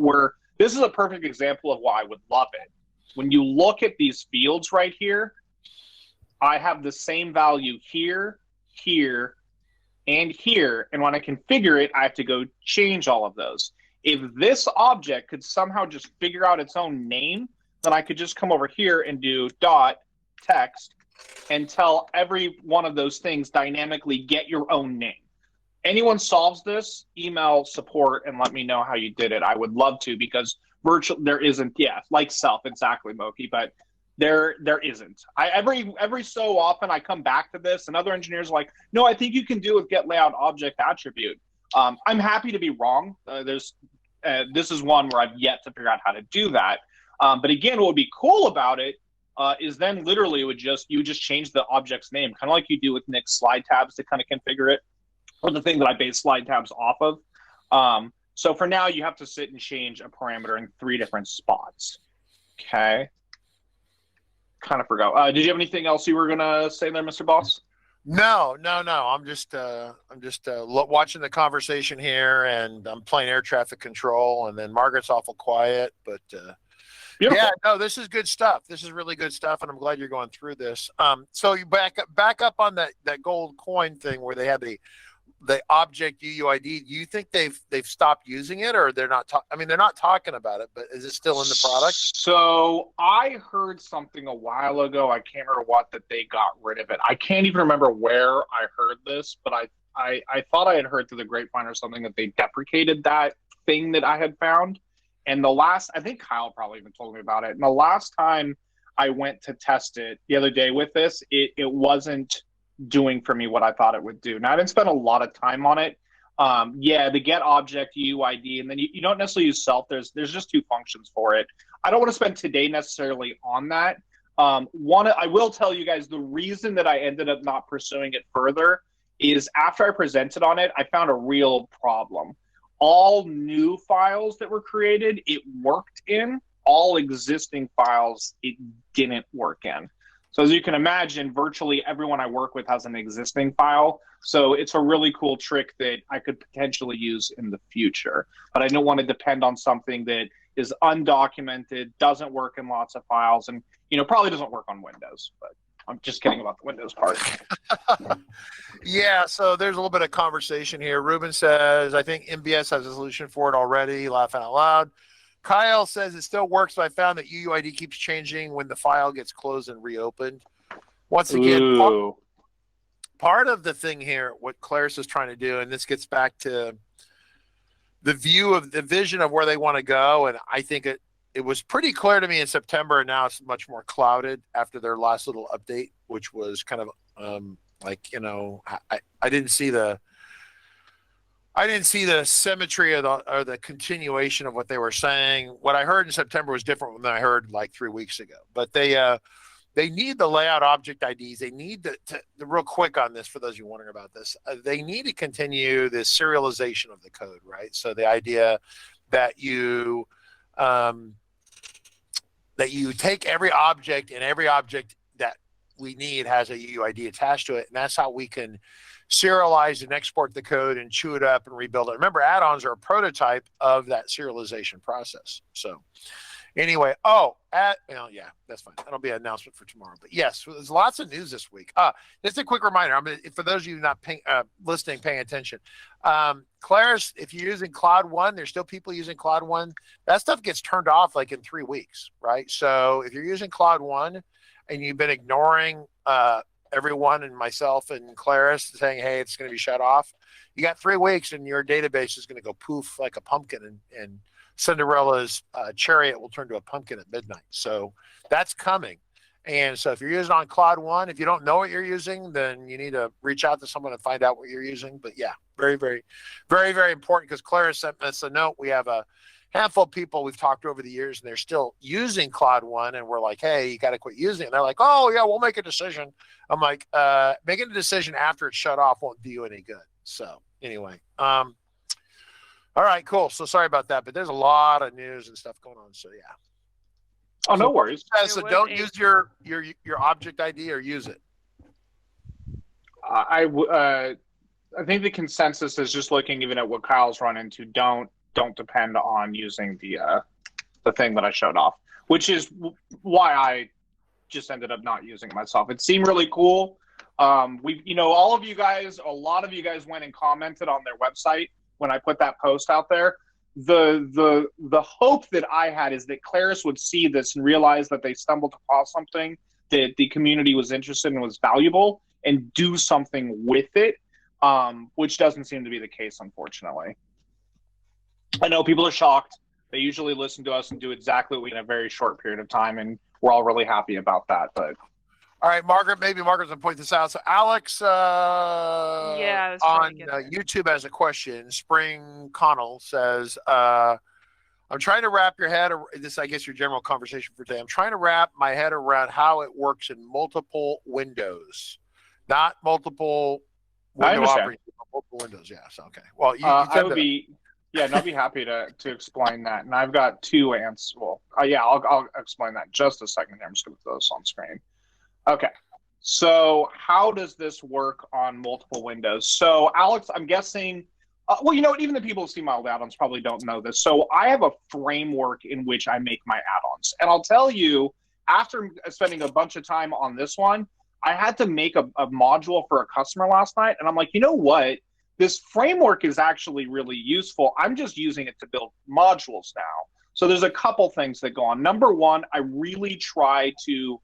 this is a perfect example of why I would love it. When you look at these fields right here, I have the same value here, here, and here. And when I configure it, I have to go change all of those. If this object could somehow just figure out its own name, then I could just come over here and do dot text and tell every one of those things dynamically get your own name. Anyone solves this, email support and let me know how you did it. I would love to, because there isn't, like self, exactly, Moki, but there isn't. Every so often I come back to this and other engineers are like, no, I think you can do with get layout object attribute. I'm happy to be wrong. This is one where I've yet to figure out how to do that. But again, what would be cool about it is then literally you would just change the object's name, kind of like you do with Nick's slide tabs to kind of configure it, or the thing that I base slide tabs off of. So for now, you have to sit and change a parameter in 3 different spots. Okay. Kind of forgot. Did you have anything else you were gonna say there, Mr. Boss? No. I'm just watching the conversation here, and I'm playing air traffic control, and then Margaret's awful quiet, but yeah, no, this is good stuff. This is really good stuff, and I'm glad you're going through this. So you back up on that gold coin thing where they had the object UUID. Do you think they've stopped using it, or they're not? They're not talking about it, but is it still in the product? So I heard something a while ago. I can't remember what, that they got rid of it. I can't even remember where I heard this, but I thought I had heard through the grapevine or something that they deprecated that thing that I had found. And I think Kyle probably even told me about it. And the last time I went to test it the other day with this, it wasn't doing for me what I thought it would do. Now, I didn't spend a lot of time on it. The get object UUID, and then you don't necessarily use self. There's just 2 functions for it. I don't want to spend today necessarily on that. I will tell you guys the reason that I ended up not pursuing it further is after I presented on it, I found a real problem. All new files that were created, it worked in. All existing files, it didn't work in. So as you can imagine, virtually everyone I work with has an existing file. So it's a really cool trick that I could potentially use in the future. But I don't want to depend on something that is undocumented, doesn't work in lots of files, and probably doesn't work on Windows. But I'm just kidding about the Windows part. Yeah, so there's a little bit of conversation here. Ruben says, I think MBS has a solution for it already, laughing out loud. Kyle says it still works, but I found that UUID keeps changing when the file gets closed and reopened. Once again, part of the thing here, what Claris is trying to do, and this gets back to the vision of where they want to go, and I think it was pretty clear to me in September, and now it's much more clouded after their last little update, which was kind of I didn't see the symmetry or the continuation of what they were saying. What I heard in September was different than I heard like 3 weeks ago. But they need the layout object IDs. They need to real quick on this for those of you wondering about this. They need to continue this serialization of the code, right? So the idea that you take every object, and every object that we need has a UUID attached to it, and that's how we can serialize and export the code and chew it up and rebuild it. Remember, add-ons are a prototype of that serialization process. So anyway, yeah, that's fine. That'll be an announcement for tomorrow. But yes, there's lots of news this week. Just a quick reminder, for those of you not listening, paying attention, Claris, if you're using Cloud One, there's still people using Cloud One. That stuff gets turned off like in 3 weeks, right? So if you're using Cloud One and you've been ignoring everyone and myself and Claris saying, hey, it's going to be shut off, you got 3 weeks and your database is going to go poof like a pumpkin, and Cinderella's chariot will turn to a pumpkin at midnight. So that's coming. And so if you're using on Cloud One, if you don't know what you're using, then you need to reach out to someone and find out what you're using. But yeah, very, very, very, very important, because Claris sent us a note. We have a handful of people we've talked to over the years, and they're still using Cloud One, and we're like, hey, you got to quit using it. And they're like, oh yeah, we'll make a decision. I'm like, making a decision after it's shut off won't do you any good. So anyway, all right, cool. So sorry about that, but there's a lot of news and stuff going on. So yeah. Oh, no worries. So don't use your object ID, or use it. I think the consensus is just looking even at what Kyle's run into. Don't depend on using the thing that I showed off, which is why I just ended up not using it myself. It seemed really cool. All of you guys, a lot of you guys went and commented on their website when I put that post out there. The hope that I had is that Claris would see this and realize that they stumbled upon something that the community was interested in, was valuable, and do something with it, which doesn't seem to be the case, unfortunately. I know people are shocked. They usually listen to us and do exactly what we in a very short period of time, and we're all really happy about that. But all right, Margaret, maybe Margaret's going to point this out. So Alex on YouTube has a question. Spring Connell says, I'm trying to wrap your head, this I guess your general conversation for today. I'm trying to wrap my head around how it works in multiple windows, not multiple window operating, multiple windows. Yes, okay. Well, I'd be happy to explain that. And I've got two answers. Well, I'll explain that in just a second here. I'm just going to throw this on screen. Okay, so how does this work on multiple windows? So Alex, I'm guessing, even the people who see my old add-ons probably don't know this. So I have a framework in which I make my add-ons. And I'll tell you, after spending a bunch of time on this one, I had to make a module for a customer last night. And I'm like, you know what? This framework is actually really useful. I'm just using it to build modules now. So there's a couple things that go on. Number one, I really try to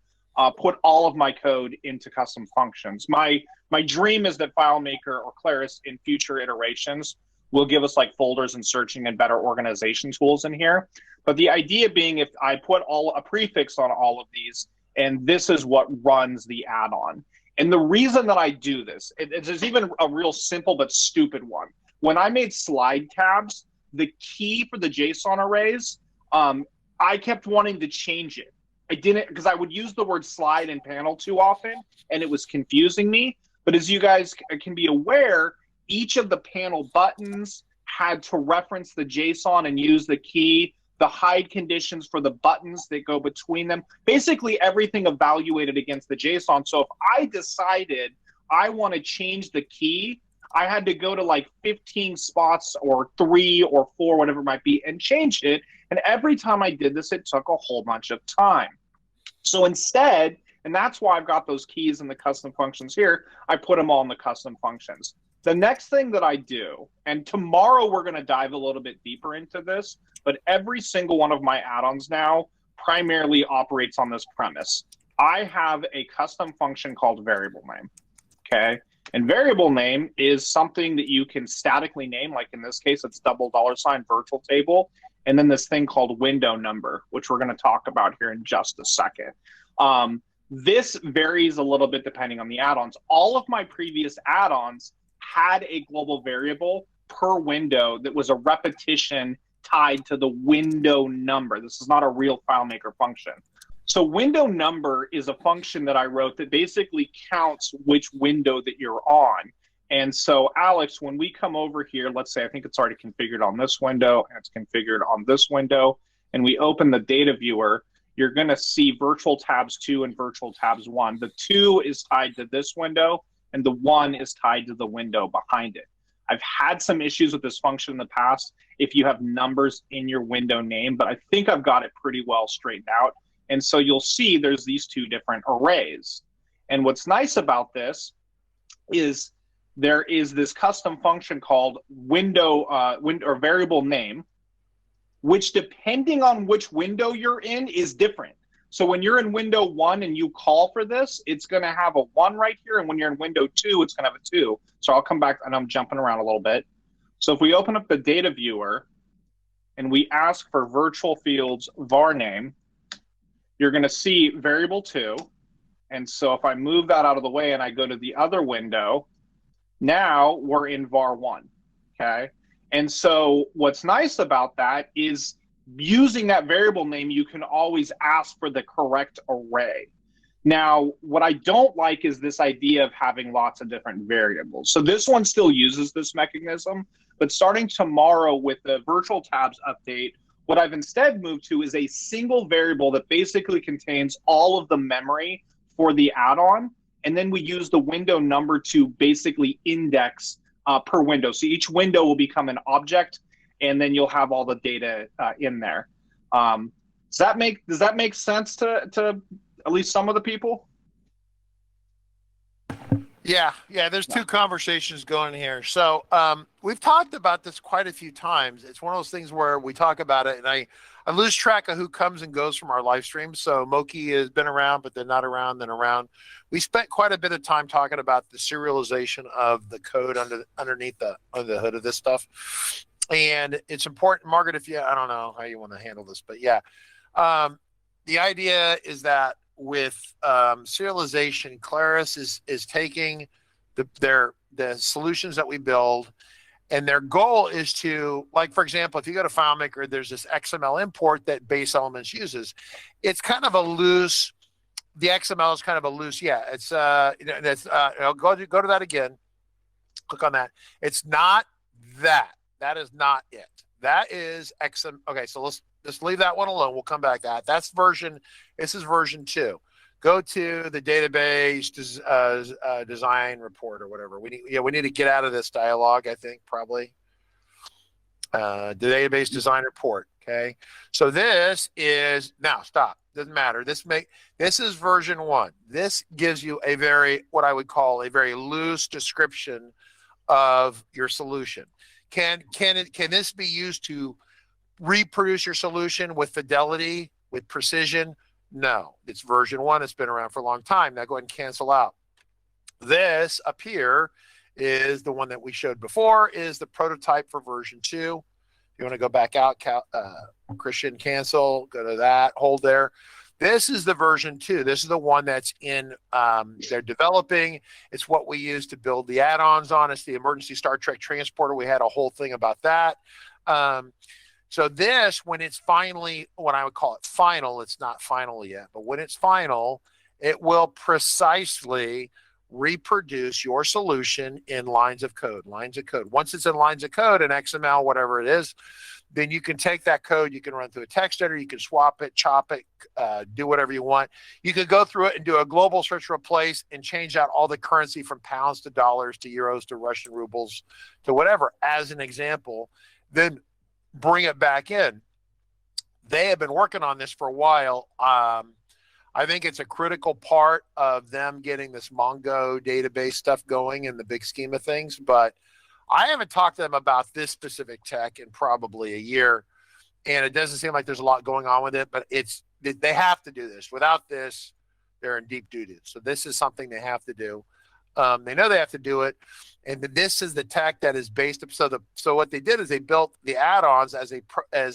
put all of my code into custom functions. My dream is that FileMaker or Claris in future iterations will give us like folders and searching and better organization tools in here. But the idea being, if I put a prefix on all of these, and this is what runs the add-on. And the reason that I do this, there's even a real simple but stupid one. When I made slide tabs, the key for the JSON arrays, I kept wanting to change it. I didn't, because I would use the word slide and panel too often, and it was confusing me. But as you guys can be aware, each of the panel buttons had to reference the JSON and use the key, the hide conditions for the buttons that go between them. Basically, everything evaluated against the JSON. So if I decided I want to change the key, I had to go to like 15 spots or 3 or 4, whatever it might be, and change it. And every time I did this, it took a whole bunch of time. So instead, and that's why I've got those keys in the custom functions here, I put them all in the custom functions. The next thing that I do, and tomorrow we're going to dive a little bit deeper into this, but every single one of my add-ons now primarily operates on this premise. I have a custom function called variable name, okay? And variable name is something that you can statically name, like in this case, it's $$ virtual table, and then this thing called window number, which we're going to talk about here in just a second. This varies a little bit depending on the add-ons. All of my previous add-ons had a global variable per window that was a repetition tied to the window number. This is not a real FileMaker function. So window number is a function that I wrote that basically counts which window that you're on. And so, Alex, when we come over here, let's say I think it's already configured on this window, and it's configured on this window, and we open the data viewer, you're going to see virtual tabs 2 and virtual tabs 1. The 2 is tied to this window, and the 1 is tied to the window behind it. I've had some issues with this function in the past if you have numbers in your window name, but I think I've got it pretty well straightened out. And so you'll see there's these 2 different arrays. And what's nice about this is there is this custom function called window or variable name, which depending on which window you're in is different. So when you're in window 1 and you call for this, it's going to have a 1 right here. And when you're in window 2, it's going to have a 2. So I'll come back, and I'm jumping around a little bit. So if we open up the data viewer and we ask for virtual fields var name, you're going to see variable 2. And so if I move that out of the way and I go to the other window, now we're in var 1, okay? And so what's nice about that is using that variable name, you can always ask for the correct array. Now, what I don't like is this idea of having lots of different variables. So this one still uses this mechanism, but starting tomorrow with the virtual tabs update, what I've instead moved to is a single variable that basically contains all of the memory for the add-on. And then we use the window number to basically index per window. So each window will become an object, and then you'll have all the data in there. Does that make sense to at least some of the people? Yeah. There's two conversations going here. So we've talked about this quite a few times. It's one of those things where we talk about it, and I lose track of who comes and goes from our live streams. So Moki has been around, but then not around, then around. We spent quite a bit of time talking about the serialization of the code underneath under the hood of this stuff. And it's important, Margaret, I don't know how you want to handle this, but yeah. The idea is that with serialization, Claris is taking the solutions that we build, and their goal is to, like, for example, if you go to FileMaker, there's this XML import that Base Elements uses. It's kind of a loose, the XML is kind of a loose, it's go to that again, click on that. It's not that. That is not it. That is XML. Okay, so let's just leave that one alone. We'll come back to that. This is version 2. Go to the database design report or whatever. We need to get out of this dialogue, I think, probably. The database design report. Okay. So this is, now stop. Doesn't matter. This is version 1. This gives you what I would call a very loose description of your solution. Can this be used to reproduce your solution with fidelity, with precision? No, it's version 1. It's been around for a long time. Now go ahead and cancel out. This up here is the one that we showed before, is the prototype for version 2. If you want to go back out, Kristian, cancel, go to that, hold there. This is the version 2. This is the one that's in, they're developing. It's what we use to build the add-ons on. It's the emergency Star Trek transporter. We had a whole thing about that. So this, when it's finally, what I would call it final, it's not final yet, but when it's final, it will precisely reproduce your solution in lines of code. Once it's in lines of code, in XML, whatever it is, then you can take that code, you can run through a text editor, you can swap it, chop it, do whatever you want. You could go through it and do a global search replace and change out all the currency from pounds to dollars to euros to Russian rubles to whatever, as an example. Then bring it back in. They have been working on this for a while. I think it's a critical part of them getting this Mongo database stuff going in the big scheme of things, but I haven't talked to them about this specific tech in probably a year, and it doesn't seem like there's a lot going on with it, but they have to do this. Without this, they're in deep doo-doo. So this is something they have to do. They know they have to do it, and this is the tech that is based. So what they did is they built the add-ons as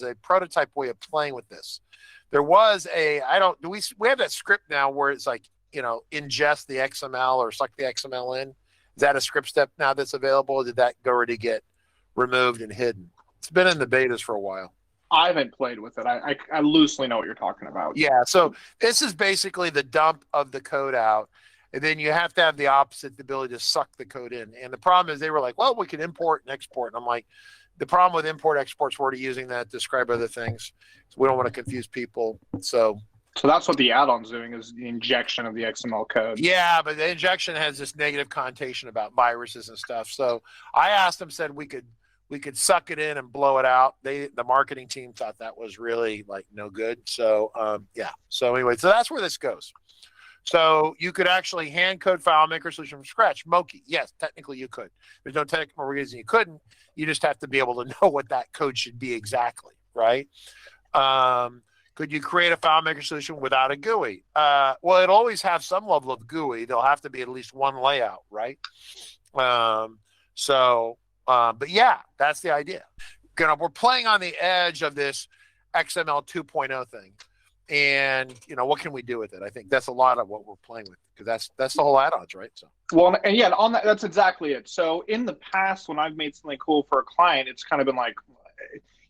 a prototype way of playing with this. There was we have that script now where it's like, ingest the XML or suck the XML in. Is that a script step now that's available? Or did that already get removed and hidden? It's been in the betas for a while. I haven't played with it. I loosely know what you're talking about. Yeah, so this is basically the dump of the code out. And then you have to have the opposite, the ability to suck the code in. And the problem is they were like, well, we can import and export. And I'm like, the problem with import exports, we're already using that to describe other things. So we don't want to confuse people. So that's what the add-on's doing, is the injection of the XML code. Yeah, but the injection has this negative connotation about viruses and stuff. So I asked them, said we could suck it in and blow it out. The marketing team thought that was really like no good. So yeah. So anyway, so that's where this goes. So you could actually hand code FileMaker Solution from scratch. Moki, yes, technically you could. There's no technical reason you couldn't. You just have to be able to know what that code should be exactly, right? Could you create a FileMaker solution without a GUI? Well, it'll always have some level of GUI. There'll have to be at least one layout, right? But yeah, that's the idea. We're playing on the edge of this XML 2.0 thing. And what can we do with it? I think that's a lot of what we're playing with, because that's the whole add-ons, right? So well, and yeah, on that, that's exactly it. So in the past, when I've made something cool for a client, it's kind of been like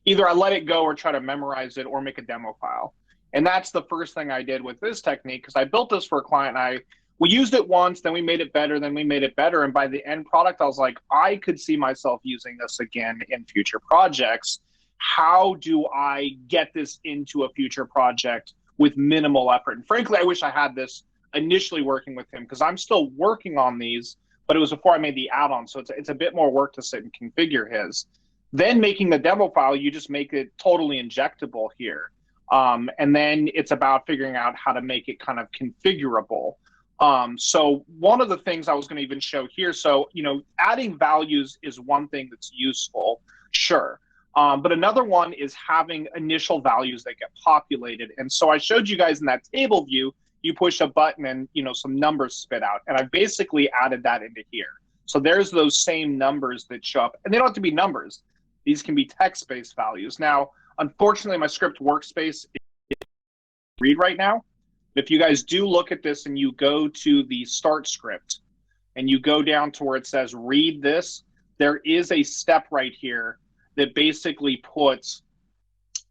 either I let it go or try to memorize it or make a demo file. And that's the first thing I did with this technique, because I built this for a client. We used it once, then we made it better, and by the end product, I was like, I could see myself using this again in future projects. How do I get this into a future project with minimal effort? And frankly, I wish I had this initially working with him, because I'm still working on these, but it was before I made the add-on, so it's a bit more work to sit and configure his. Then making the demo file, you just make it totally injectable here. And then it's about figuring out how to make it kind of configurable. So one of the things I was going to even show here, so, you know, adding values is one thing that's useful, sure. But another one is having initial values that get populated. And so I showed you guys in that table view, you push a button and, you know, some numbers spit out. And I basically added that into here. So there's those same numbers that show up, and they don't have to be numbers. These can be text-based values. Now, unfortunately, my script workspace is read right now. If you guys do look at this and you go to the start script and you go down to where it says read this, there is a step right here that basically puts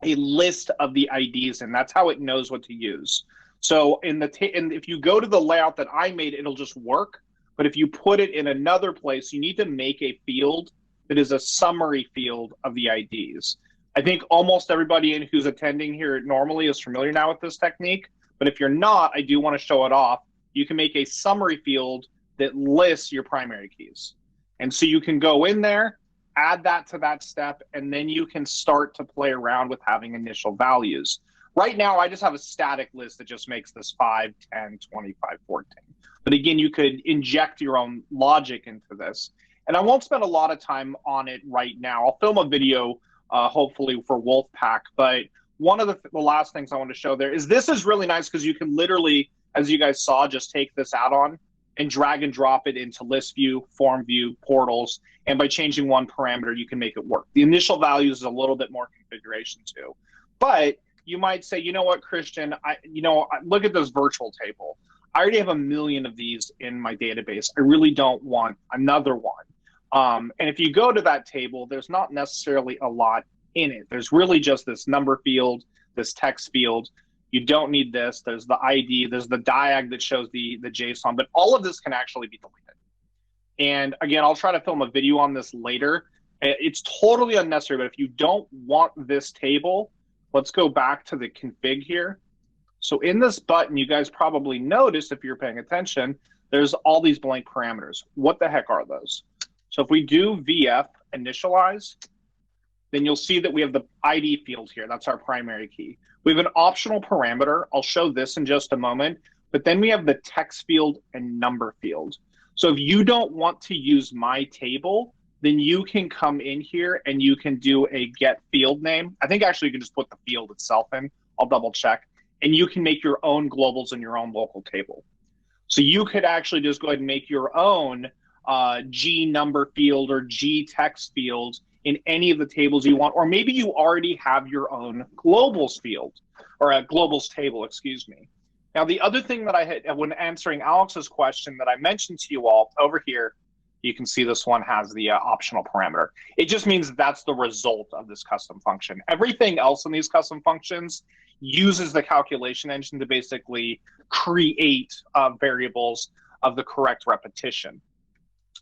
a list of the IDs, and that's how it knows what to use. So and if you go to the layout that I made, it'll just work. But if you put it in another place, you need to make a field that is a summary field of the IDs. I think almost everybody who's attending here normally is familiar now with this technique. But if you're not, I do want to show it off. You can make a summary field that lists your primary keys. And so you can go in there, add that to that step, and then you can start to play around with having initial values. Right now, I just have a static list that just makes this 5, 10, 25, 14. But again, you could inject your own logic into this. And I won't spend a lot of time on it right now. I'll film a video, hopefully, for Wolfpack. But one of the last things I want to show there is this is really nice because you can literally, as you guys saw, just take this add-on and drag and drop it into list view, form view, portals. And by changing one parameter, you can make it work. The initial values is a little bit more configuration too. But you might say, you know what, Kristian, look at this virtual table. I already have 1 million of these in my database. I really don't want another one. And if you go to that table, there's not necessarily a lot in it. There's really just this number field, this text field. You don't need this. There's the ID. There's the diag that shows the JSON. But all of this can actually be deleted. And again, I'll try to film a video on this later. It's totally unnecessary. But if you don't want this table, let's go back to the config here. So in this button, you guys probably noticed, if you're paying attention, there's all these blank parameters. What the heck are those? So if we do VF initialize, then you'll see that we have the ID field here. That's our primary key. We have an optional parameter. I'll show this in just a moment. But then we have the text field and number field. So if you don't want to use my table, then you can come in here and you can do a get field name. I think actually you can just put the field itself in. I'll double check. And you can make your own globals in your own local table. So you could actually just go ahead and make your own G number field or G text field in any of the tables you want. Or maybe you already have your own globals field or a globals table, excuse me. Now, the other thing that I had when answering Alex's question that I mentioned to you all over here, you can see this one has the optional parameter. It just means that's the result of this custom function. Everything else in these custom functions uses the calculation engine to basically create variables of the correct repetition.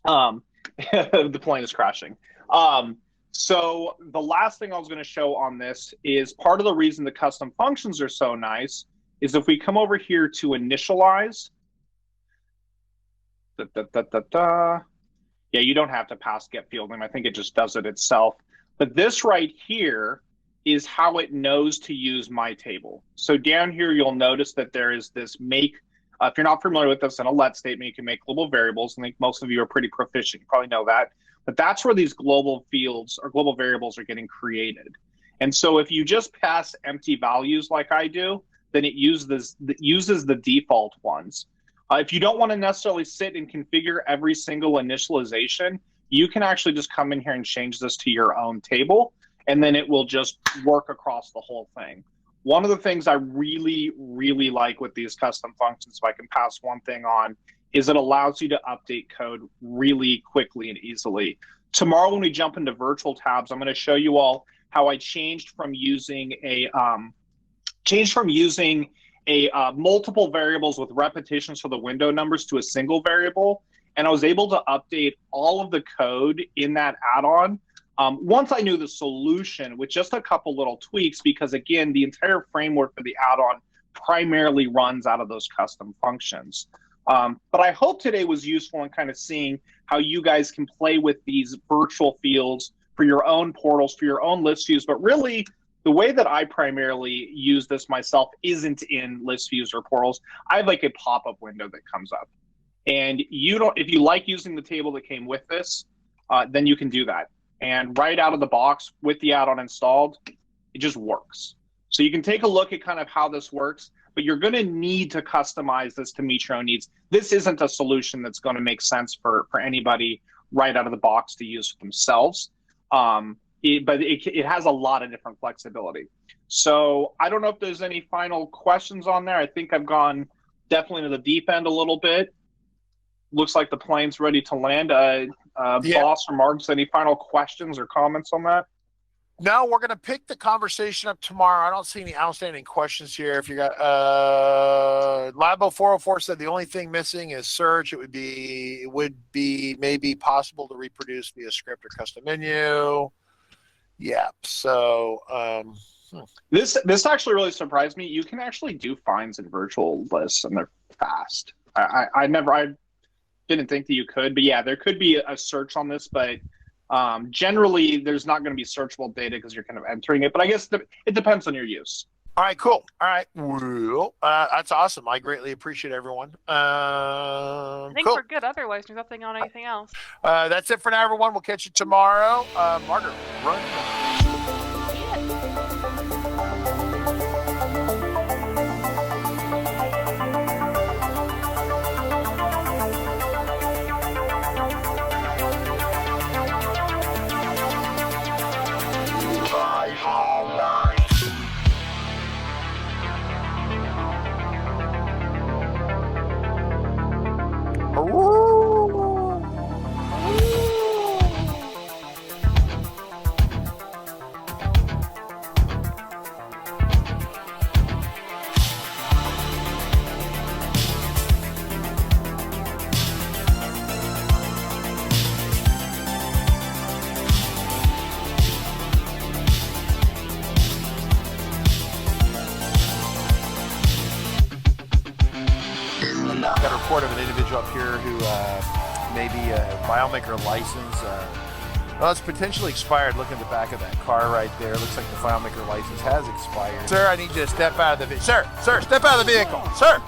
The plane is crashing. So the last thing I was going to show on this is part of the reason the custom functions are so nice is if we come over here to initialize, yeah, you don't have to pass get field name. I think it just does it itself. But this right here is how it knows to use my table. So down here, you'll notice that there is this make. If you're not familiar with this, in a let statement, you can make global variables. I think most of you are pretty proficient. You probably know that. But that's where these global fields or global variables are getting created. And so if you just pass empty values like I do, then it uses the default ones. If you don't want to necessarily sit and configure every single initialization, you can actually just come in here and change this to your own table, and then it will just work across the whole thing. One of the things I really, really like with these custom functions, if I can pass one thing on, is it allows you to update code really quickly and easily. Tomorrow when we jump into virtual tabs, I'm going to show you all how I changed from using multiple variables with repetitions for the window numbers to a single variable. And I was able to update all of the code in that add-on once I knew the solution with just a couple little tweaks, because again, the entire framework for the add-on primarily runs out of those custom functions. But I hope today was useful in kind of seeing how you guys can play with these virtual fields for your own portals, for your own list views. But really, the way that I primarily use this myself isn't in list views or portals. I have like a pop-up window that comes up. And if you like using the table that came with this, then you can do that. And right out of the box with the add-on installed, it just works. So you can take a look at kind of how this works, but you're going to need to customize this to meet your own needs. This isn't a solution that's going to make sense for anybody right out of the box to use for themselves. But it has a lot of different flexibility. So I don't know if there's any final questions on there. I think I've gone definitely to the deep end a little bit. Looks like the plane's ready to land. Boss or Marks, any final questions or comments on that? No, we're going to pick the conversation up tomorrow. I don't see any outstanding questions here. If you got Labo 404 said the only thing missing is search. It would be maybe possible to reproduce via script or custom menu. Yeah. So this actually really surprised me. You can actually do finds in virtual lists, and they're fast. I didn't think that you could, but yeah, there could be a search on this, but generally there's not going to be searchable data because you're kind of entering it, but I guess it depends on your use. All right, cool. All right. Well, that's awesome. I greatly appreciate everyone. I think we're good. Otherwise, there's nothing on anything else. That's it for now, everyone. We'll catch you tomorrow. Margaret, run. Got a report of an individual up here who may be a FileMaker license. Well, it's potentially expired. Look at the back of that car right there. Looks like the FileMaker license has expired. Sir, I need you to step out of the vehicle. Sir, step out of the vehicle. Sir.